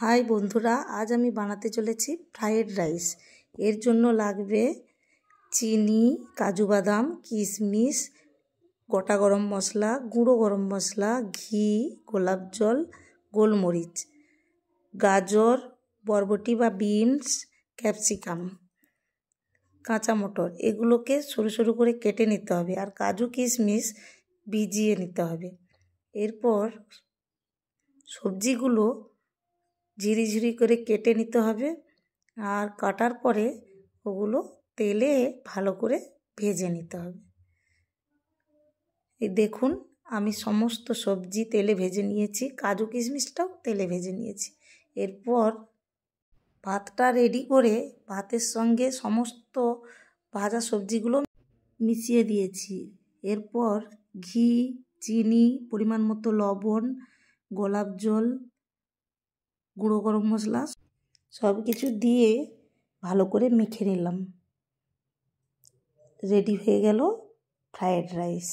High বন্ধুরা, আজ আমি বানাতে চলেছি ফ্রাইড রাইস। এর জন্য লাগবে চিনি, কাজু বাদাম, কিশমিশ, গোটা গরম মশলা, গুঁড়ো গরম মশলা, ঘি, গোলাপ জল, গোলমরিচ, গাজর, বরবটি বা বিনস, ক্যাপসিকাম, কাঁচা মটর। এগুলোকে সরু সরু করে কেটে নিতে হবে আর কাজু কিশমিশ ভিজিয়ে নিতে হবে। এরপর সবজিগুলো ঝিরিঝিরি করে কেটে নিতে হবে আর কাটার পরে ওগুলো তেলে ভালো করে ভেজে নিতে হবে। এই দেখুন, আমি সমস্ত সবজি তেলে ভেজে নিয়েছি, কাজু কিশমিশটাও তেলে ভেজে নিয়েছি। এরপর ভাতটা রেডি করে ভাতের সঙ্গে সমস্ত ভাজা সবজিগুলো মিশিয়ে দিয়েছি। এরপর ঘি, চিনি, পরিমাণ মতো লবণ, গোলাপ জল, গুঁড়ো গরম মশলা সব কিছু দিয়ে ভালো করে মেখে নিলাম। রেডি হয়ে গেল ফ্রাইড রাইস।